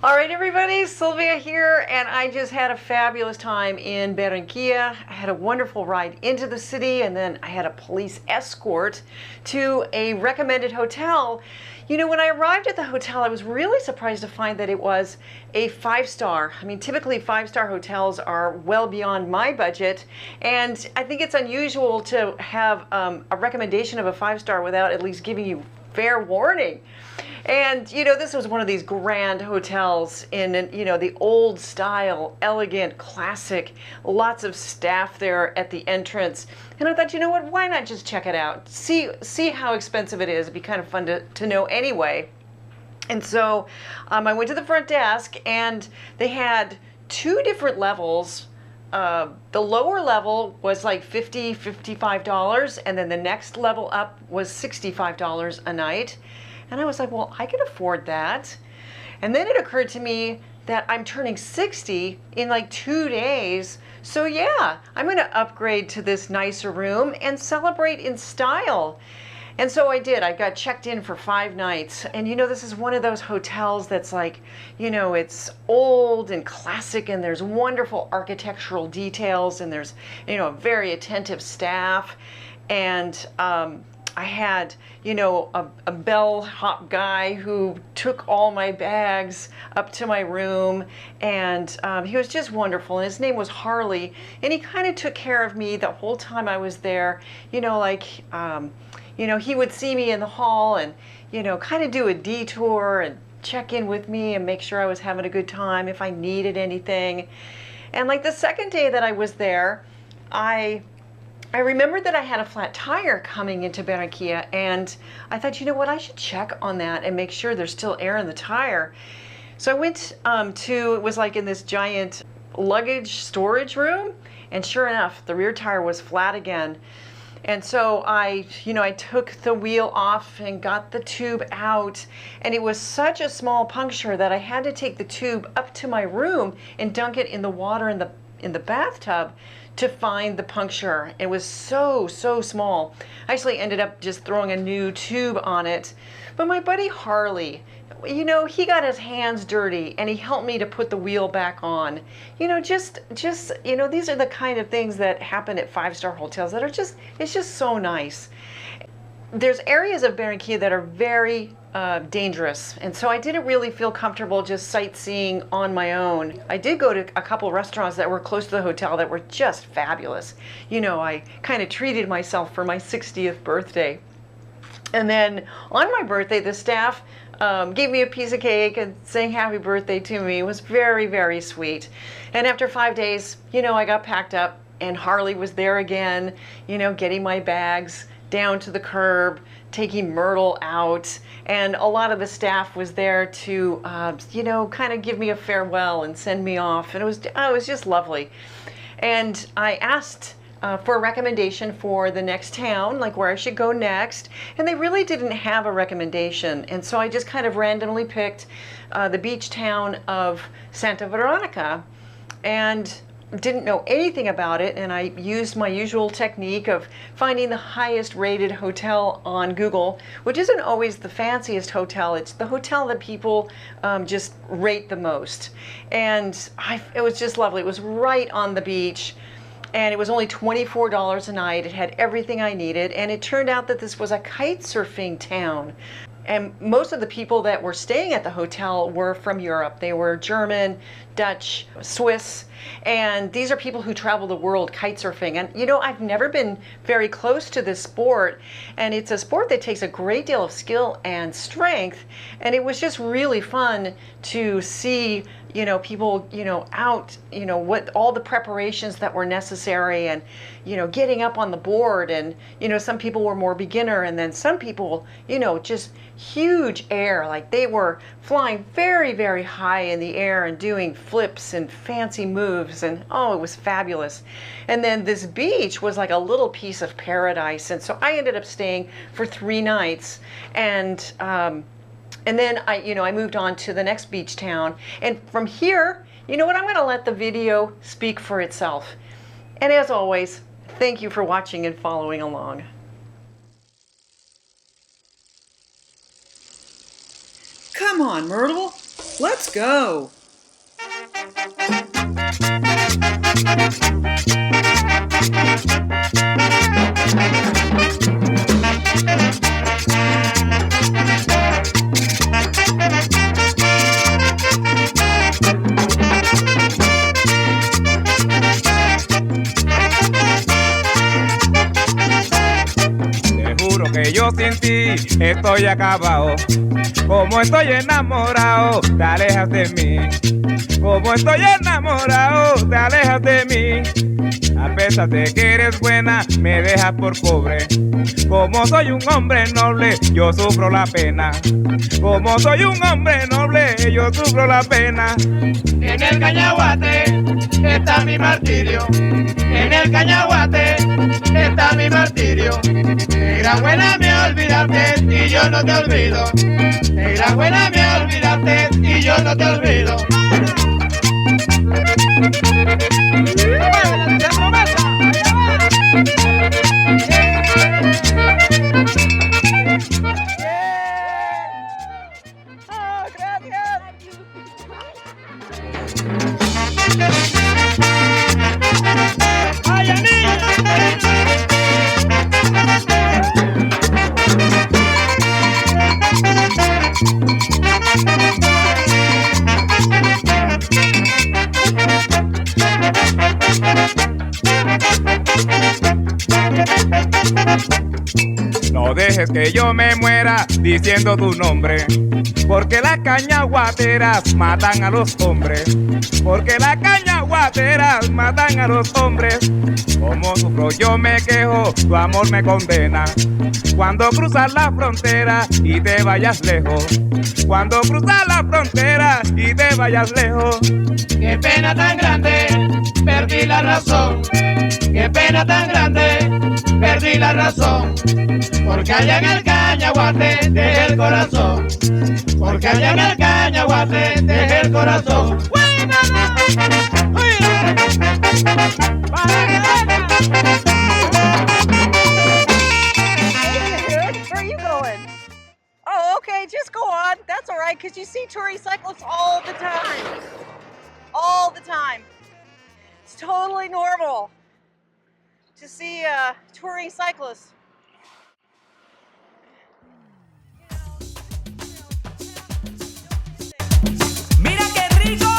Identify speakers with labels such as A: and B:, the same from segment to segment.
A: All right, everybody, Sylvia here, and I just had a fabulous time in Barranquilla. I had a wonderful ride into the city, and then I had a police escort to a recommended hotel. You know, when I arrived at the hotel, I was really surprised to find that it was a five-star. I mean, typically five-star hotels are well beyond my budget, and I think it's unusual to have a recommendation of a five-star without at least giving you fair warning. And you know, this was one of these grand hotels in, the old style, elegant, classic, lots of staff there at the entrance. And I thought, you know what, why not just check it out? See how expensive it is. It'd be kind of fun to know anyway. And so I went to the front desk, and they had two different levels. The lower level was like $55, and then the next level up was $65 a night. And I was like, well, I can afford that. And then it occurred to me that I'm turning 60 in like 2 days. So yeah, I'm going to upgrade to this nicer room and celebrate in style. And so I did. I got checked in for 5 nights. And you know, this is one of those hotels that's like, it's old and classic, and there's wonderful architectural details, and there's, a very attentive staff. And I had, a bellhop guy who took all my bags up to my room, and he was just wonderful. And his name was Harley, and he kind of took care of me the whole time I was there. He would see me in the hall and, kind of do a detour and check in with me and make sure I was having a good time if I needed anything. And like the second day that I was there, I remembered that I had a flat tire coming into Barranquilla, and I thought, you know what, I should check on that and make sure there's still air in the tire. So I went it was like in this giant luggage storage room, and sure enough, the rear tire was flat again. And so I took the wheel off and got the tube out, and it was such a small puncture that I had to take the tube up to my room and dunk it in the water in the bathtub to find the puncture. It was so small. I actually ended up just throwing a new tube on it. But my buddy Harley, he got his hands dirty, and he helped me to put the wheel back on. These are the kind of things that happen at five-star hotels that are it's just so nice. There's areas of Barranquilla that are very dangerous, and so I didn't really feel comfortable just sightseeing on my own. I did go to a couple restaurants that were close to the hotel that were just fabulous. I kind of treated myself for my 60th birthday. And then on my birthday, the staff gave me a piece of cake and sang happy birthday to me. It was very, very sweet. And after 5 days, I got packed up, and Harley was there again, getting my bags down to the curb, taking Myrtle out, and a lot of the staff was there to, kind of give me a farewell and send me off, and it was just lovely. And I asked for a recommendation for the next town, like where I should go next, and they really didn't have a recommendation, and so I just kind of randomly picked the beach town of Santa Veronica, and didn't know anything about it, and I used my usual technique of finding the highest rated hotel on Google, which isn't always the fanciest hotel. It's the hotel that people just rate the most. And it was just lovely. It was right on the beach, and it was only $24 a night. It had everything I needed, and it turned out that this was a kite surfing town. And most of the people that were staying at the hotel were from Europe. They were German, Dutch, Swiss, and these are people who travel the world kite surfing. And I've never been very close to this sport, and it's a sport that takes a great deal of skill and strength, and it was just really fun to see people, out, what all the preparations that were necessary, and, getting up on the board, and, some people were more beginner, and then some people, just huge air, like they were flying very, very high in the air and doing flips and fancy moves, and oh, it was fabulous. And then this beach was like a little piece of paradise, and so I ended up staying for 3 nights, and then I moved on to the next beach town. And from here, I'm going to let the video speak for itself. And as always, thank you for watching and following along.
B: Come on, Myrtle.
A: Let's go.
B: Que yo sin ti estoy acabado, como estoy enamorado, te alejas de mí. Como estoy enamorado, te alejas de mí. A pesar de que eres buena, me dejas por pobre. Como soy un hombre noble, yo sufro la pena. Como soy un hombre noble, yo sufro la pena.
C: En el cañaguate está mi martirio. En el cañaguate está mi martirio. Negra buena me olvidaste y yo no te olvido. Negra buena me olvidaste y yo no te olvido.
B: No dejes que yo me muera diciendo tu nombre, porque las cañaguateras matan a los hombres. Porque las cañaguateras matan a los hombres. Como sufro yo me quejo, tu amor me condena. Cuando cruzas la frontera y te vayas lejos. Cuando cruzas la frontera y te vayas lejos.
C: Qué pena tan grande, perdí la razón. Qué pena tan grande, perdí la razón. Porque allá en el cañaguate dejé el corazón. Porque allá en el cañaguate dejé el corazón.
A: Where are you going? Oh, okay, just go on. That's all right, because you see touring cyclists all the time. All the time. It's totally normal to see touring cyclists.
D: ¡Mira qué rico!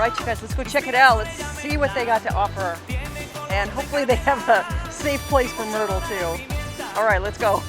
A: right, you guys, let's go check it out. Let's see what they got to offer. And hopefully they have a safe place for Myrtle too. All right, let's go.